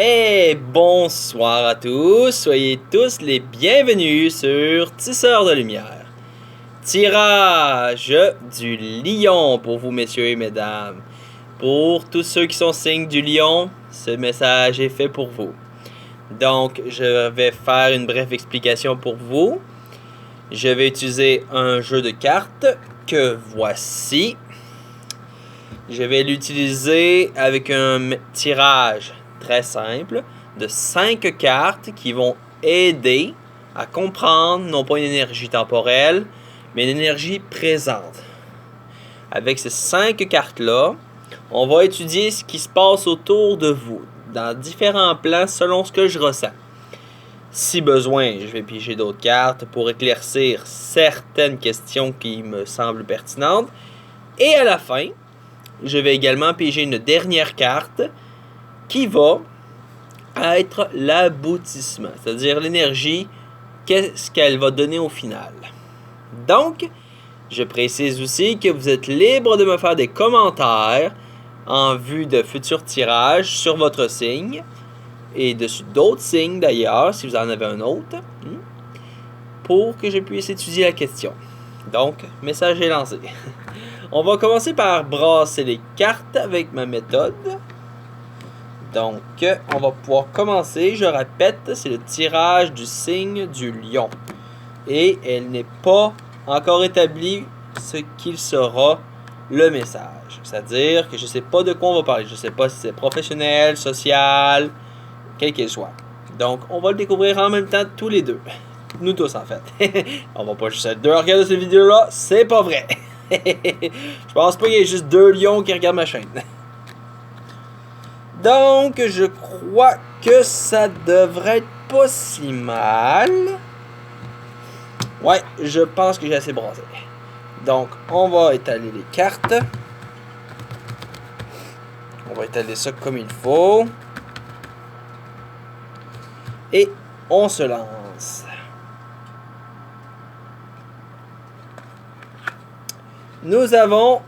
Et bonsoir à tous, soyez tous les bienvenus sur Tisseur de Lumière. Tirage du lion pour vous messieurs et mesdames. Pour tous ceux qui sont signes du lion, ce message est fait pour vous. Donc, je vais faire une brève explication pour vous. Je vais utiliser un jeu de cartes que voici. Je vais l'utiliser avec un tirage très simple de 5 cartes qui vont aider à comprendre non pas une énergie temporelle, mais une énergie présente. Avec ces 5 cartes-là, on va étudier ce qui se passe autour de vous, dans différents plans selon ce que je ressens. Si besoin, je vais piger d'autres cartes pour éclaircir certaines questions qui me semblent pertinentes. Et à la fin, je vais également piger une dernière carte qui va être l'aboutissement, c'est-à-dire l'énergie, qu'est-ce qu'elle va donner au final. Donc, je précise aussi que vous êtes libre de me faire des commentaires en vue de futurs tirages sur votre signe et dessus d'autres signes d'ailleurs, si vous en avez un autre, pour que je puisse étudier la question. Donc, message est lancé. On va commencer par brasser les cartes avec ma méthode. Donc, on va pouvoir commencer. Je répète, c'est le tirage du signe du lion. Et elle n'est pas encore établie ce qu'il sera le message. C'est-à-dire que je ne sais pas de quoi on va parler. Je ne sais pas si c'est professionnel, social, quel qu'il soit. Donc, on va le découvrir en même temps tous les deux. Nous tous, en fait. On va pas juste être deux à regarder cette vidéo-là. C'est pas vrai. Je pense pas qu'il y ait juste 2 lions qui regardent ma chaîne. Donc, je crois que ça devrait être pas si mal. Ouais, je pense que j'ai assez brassé. Donc, on va étaler les cartes. On va étaler ça comme il faut. Et on se lance. Nous avons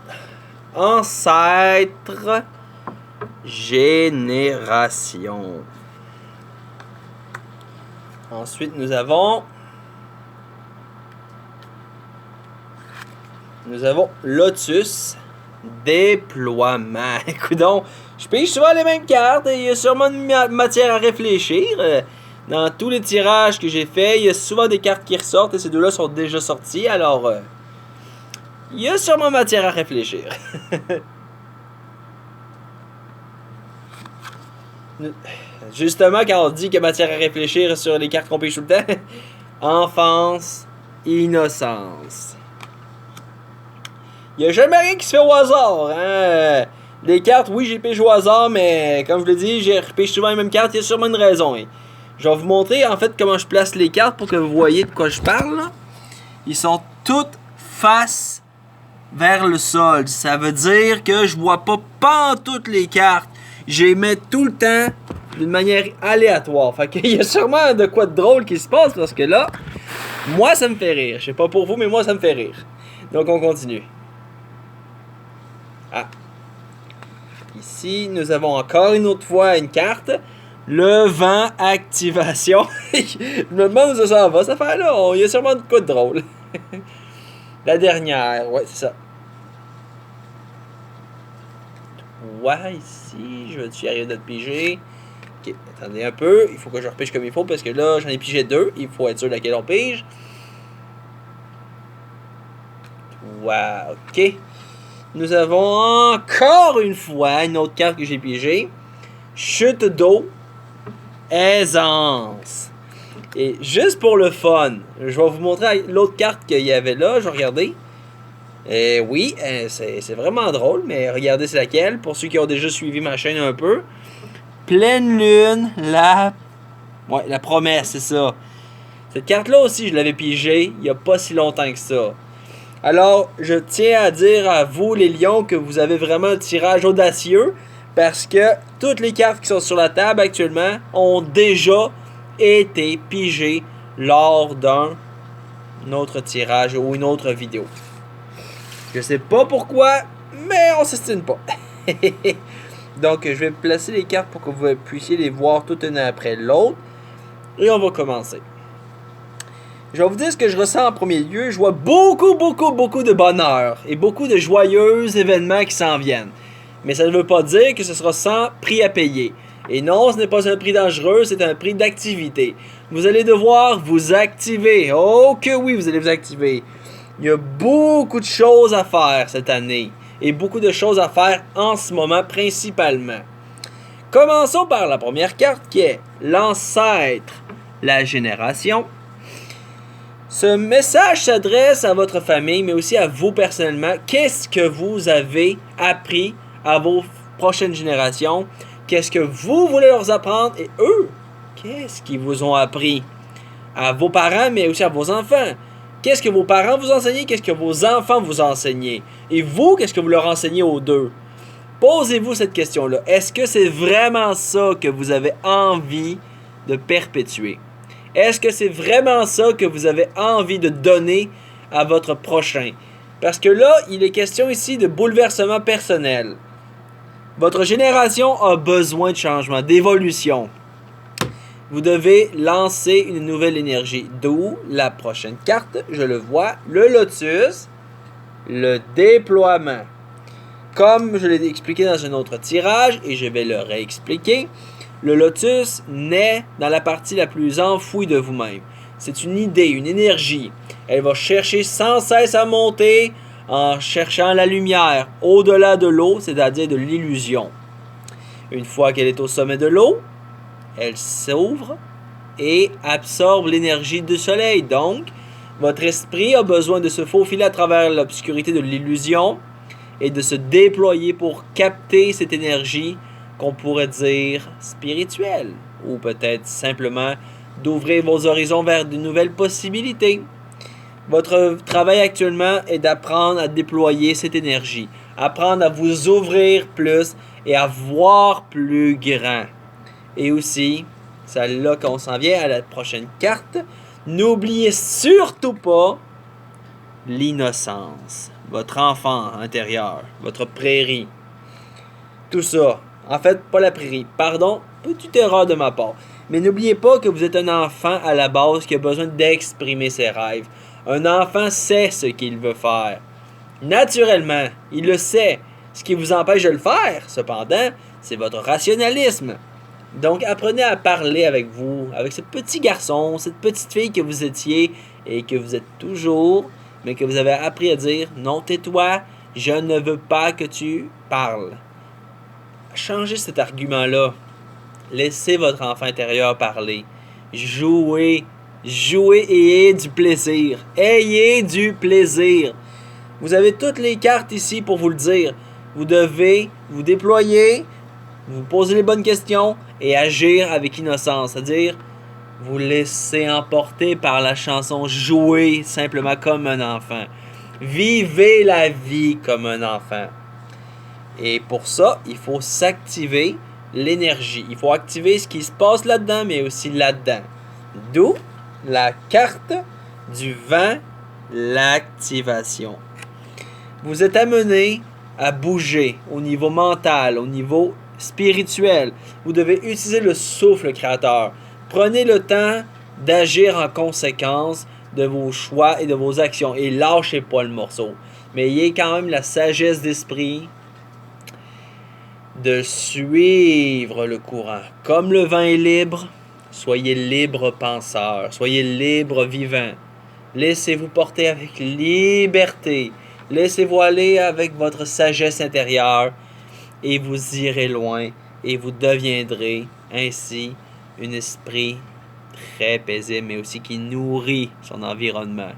ancêtre, génération. Ensuite, nous avons lotus, déploiement. Coudonc, je pige souvent les mêmes cartes et il y a sûrement une matière à réfléchir. Dans tous les tirages que j'ai faits, il y a souvent des cartes qui ressortent et ces deux-là sont déjà sorties. Alors, il y a sûrement matière à réfléchir. Justement, quand on dit qu'il y a matière à réfléchir sur les cartes qu'on pige tout le temps, enfance, innocence. Il n'y a jamais rien qui se fait au hasard. Hein? Les cartes, oui, j'ai pige au hasard, mais comme je l'ai dit, j'ai repige souvent les mêmes cartes. Il y a sûrement une raison. Hein. Je vais vous montrer en fait comment je place les cartes pour que vous voyez de quoi je parle. Là. Ils sont toutes face vers le sol. Ça veut dire que je vois pas pantoute les cartes. Je les mets tout le temps d'une manière aléatoire. Fait qu'il y a sûrement de quoi de drôle qui se passe parce que là, moi ça me fait rire. Je sais pas pour vous, mais moi ça me fait rire. Donc on continue. Ah. Ici, nous avons encore une autre fois une carte. Le vent activation. Je me demande où ça va, cette affaire-là. Il y a sûrement de quoi de drôle. La dernière, ouais, c'est ça. Ouais, ici, je vais-tu y arriver de le piger? Ok, attendez un peu. Il faut que je repige comme il faut parce que là, j'en ai pigé 2. Il faut être sûr laquelle on pige. Wow, ok. Nous avons encore une fois une autre carte que j'ai pigée. Chute d'eau. Aisance. Et juste pour le fun, je vais vous montrer l'autre carte qu'il y avait là. Je vais regarder. Et oui, c'est vraiment drôle, mais regardez c'est laquelle. Pour ceux qui ont déjà suivi ma chaîne un peu. Pleine lune, la promesse, c'est ça. Cette carte-là aussi, je l'avais pigée il n'y a pas si longtemps que ça. Alors, je tiens à dire à vous, les lions, que vous avez vraiment un tirage audacieux. Parce que toutes les cartes qui sont sur la table actuellement ont déjà été pigées lors d'un autre tirage ou une autre vidéo. Je sais pas pourquoi, mais on s'estime pas. Donc, je vais placer les cartes pour que vous puissiez les voir toutes l'une après l'autre. Et on va commencer. Je vais vous dire ce que je ressens en premier lieu. Je vois beaucoup de bonheur et beaucoup de joyeux événements qui s'en viennent. Mais ça ne veut pas dire que ce sera sans prix à payer. Et non, ce n'est pas un prix dangereux, c'est un prix d'activité. Vous allez devoir vous activer. Oh que oui, vous allez vous activer. Il y a beaucoup de choses à faire cette année. Et beaucoup de choses à faire en ce moment principalement. Commençons par la première carte qui est l'ancêtre, la génération. Ce message s'adresse à votre famille, mais aussi à vous personnellement. Qu'est-ce que vous avez appris à vos prochaines générations? Qu'est-ce que vous voulez leur apprendre? Et eux, qu'est-ce qu'ils vous ont appris? À vos parents, mais aussi à vos enfants. Qu'est-ce que vos parents vous enseignent? Qu'est-ce que vos enfants vous enseignent? Et vous, qu'est-ce que vous leur enseignez aux deux? Posez-vous cette question-là. Est-ce que c'est vraiment ça que vous avez envie de perpétuer? Est-ce que c'est vraiment ça que vous avez envie de donner à votre prochain? Parce que là, il est question ici de bouleversement personnel. Votre génération a besoin de changement, d'évolution. Vous devez lancer une nouvelle énergie. D'où la prochaine carte, je le vois, le lotus, le déploiement. Comme je l'ai expliqué dans un autre tirage, et je vais le réexpliquer, le lotus naît dans la partie la plus enfouie de vous-même. C'est une idée, une énergie. Elle va chercher sans cesse à monter en cherchant la lumière au-delà de l'eau, c'est-à-dire de l'illusion. Une fois qu'elle est au sommet de l'eau, elle s'ouvre et absorbe l'énergie du soleil. Donc, votre esprit a besoin de se faufiler à travers l'obscurité de l'illusion et de se déployer pour capter cette énergie qu'on pourrait dire spirituelle, ou peut-être simplement d'ouvrir vos horizons vers de nouvelles possibilités. Votre travail actuellement est d'apprendre à déployer cette énergie, apprendre à vous ouvrir plus et à voir plus grand. Et aussi, c'est là qu'on s'en vient à la prochaine carte. N'oubliez surtout pas l'innocence, votre enfant intérieur, votre prairie. Tout ça. En fait, pas la prairie. Pardon, petite erreur de ma part. Mais n'oubliez pas que vous êtes un enfant à la base qui a besoin d'exprimer ses rêves. Un enfant sait ce qu'il veut faire. Naturellement, il le sait. Ce qui vous empêche de le faire, cependant, c'est votre rationalisme. Donc, apprenez à parler avec vous, avec ce petit garçon, cette petite fille que vous étiez et que vous êtes toujours, mais que vous avez appris à dire « Non, tais-toi, je ne veux pas que tu parles. » Changez cet argument-là. Laissez votre enfant intérieur parler. Jouez. Jouez et ayez du plaisir. Ayez du plaisir. Vous avez toutes les cartes ici pour vous le dire. Vous devez vous déployer, vous poser les bonnes questions et agir avec innocence. C'est-à-dire, vous laisser emporter par la chanson. Jouez simplement comme un enfant. Vivez la vie comme un enfant. Et pour ça, il faut s'activer l'énergie. Il faut activer ce qui se passe là-dedans, mais aussi là-dedans. D'où la carte du vent, l'activation. Vous êtes amené à bouger au niveau mental, au niveau spirituel. Vous devez utiliser le souffle créateur. Prenez le temps d'agir en conséquence de vos choix et de vos actions. Et lâchez pas le morceau. Mais ayez quand même la sagesse d'esprit de suivre le courant. Comme le vent est libre, soyez libre penseur, soyez libre vivant. Laissez-vous porter avec liberté. Laissez-vous aller avec votre sagesse intérieure et vous irez loin et vous deviendrez ainsi un esprit très paisible mais aussi qui nourrit son environnement.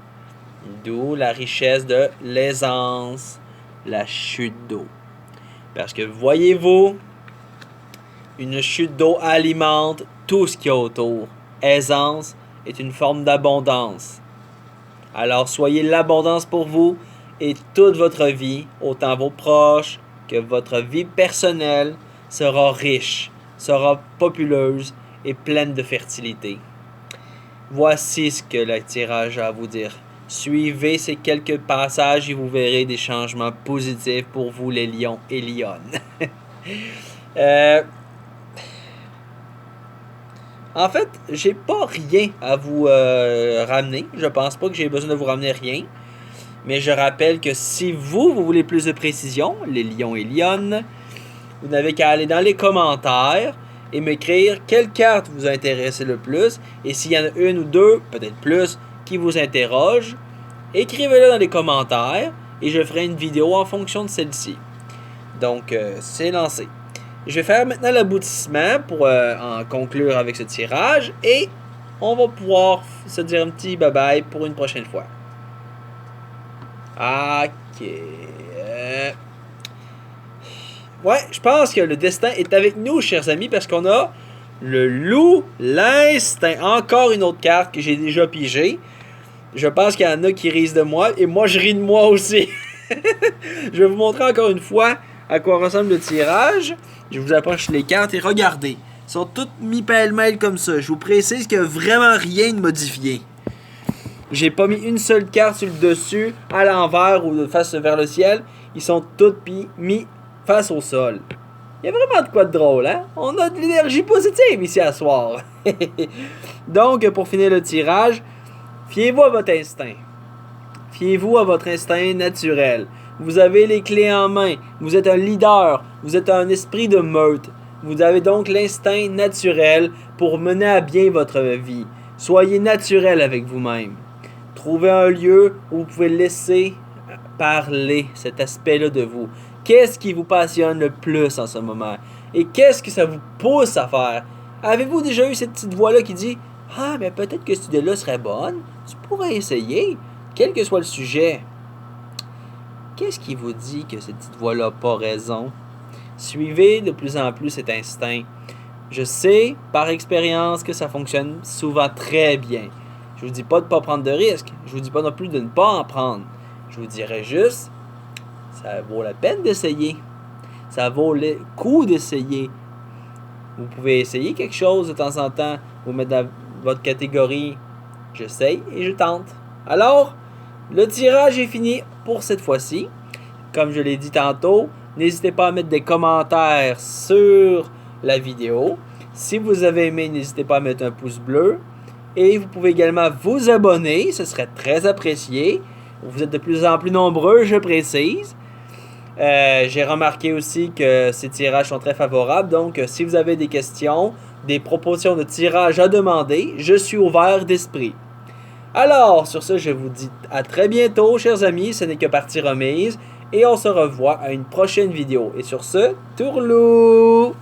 D'où la richesse de l'aisance, la chute d'eau. Parce que voyez-vous, une chute d'eau alimente tout ce qu'il y a autour. Aisance est une forme d'abondance. Alors soyez l'abondance pour vous et toute votre vie, autant vos proches que votre vie personnelle, sera riche, sera populeuse et pleine de fertilité. Voici ce que le tirage a à vous dire. Suivez ces quelques passages et vous verrez des changements positifs pour vous les lions et lionnes. Euh, En fait, j'ai pas rien à vous ramener. Je pense pas que j'ai besoin de vous ramener rien. Mais je rappelle que si vous voulez plus de précision, les lions et lionnes, vous n'avez qu'à aller dans les commentaires et m'écrire quelle carte vous intéresse le plus. Et s'il y en a une ou deux, peut-être plus, qui vous interrogent, écrivez-le dans les commentaires et je ferai une vidéo en fonction de celle-ci. Donc, c'est lancé. Je vais faire maintenant l'aboutissement pour en conclure avec ce tirage et on va pouvoir se dire un petit bye-bye pour une prochaine fois. Ok. Ouais, je pense que le destin est avec nous, chers amis, parce qu'on a le loup, l'instinct. Encore une autre carte que j'ai déjà pigée. Je pense qu'il y en a qui rient de moi et moi je ris de moi aussi. Je vais vous montrer encore une fois à quoi ressemble le tirage. Je vous approche les cartes et regardez. Ils sont toutes mis pêle-mêle comme ça. Je vous précise qu'il n'y a vraiment rien de modifié. J'ai pas mis une seule carte sur le dessus, à l'envers ou de face vers le ciel. Ils sont toutes mis face au sol. Il y a vraiment de quoi de drôle, hein? On a de l'énergie positive ici à soir. Donc, pour finir le tirage, fiez-vous à votre instinct. Fiez-vous à votre instinct naturel. Vous avez les clés en main. Vous êtes un leader. Vous êtes un esprit de meute. Vous avez donc l'instinct naturel pour mener à bien votre vie. Soyez naturel avec vous-même. Trouvez un lieu où vous pouvez laisser parler cet aspect-là de vous. Qu'est-ce qui vous passionne le plus en ce moment? Et qu'est-ce que ça vous pousse à faire? Avez-vous déjà eu cette petite voix-là qui dit « Ah, mais peut-être que cette idée-là serait bonne. Tu pourrais essayer, quel que soit le sujet. » Qu'est-ce qui vous dit que cette petite voix-là n'a pas raison? Suivez de plus en plus cet instinct. Je sais, par expérience, que ça fonctionne souvent très bien. Je vous dis pas de ne pas prendre de risques. Je vous dis pas non plus de ne pas en prendre. Je vous dirais juste, ça vaut la peine d'essayer. Ça vaut le coup d'essayer. Vous pouvez essayer quelque chose de temps en temps. Vous mettre dans votre catégorie « J'essaye et je tente ». Alors, le tirage est fini pour cette fois-ci. Comme je l'ai dit tantôt, n'hésitez pas à mettre des commentaires sur la vidéo. Si vous avez aimé, n'hésitez pas à mettre un pouce bleu. Et vous pouvez également vous abonner, ce serait très apprécié. Vous êtes de plus en plus nombreux, je précise. J'ai remarqué aussi que ces tirages sont très favorables. Donc, si vous avez des questions, des propositions de tirage à demander, je suis ouvert d'esprit. Alors, sur ce, je vous dis à très bientôt, chers amis. Ce n'est que partie remise. Et on se revoit à une prochaine vidéo. Et sur ce, tourlou!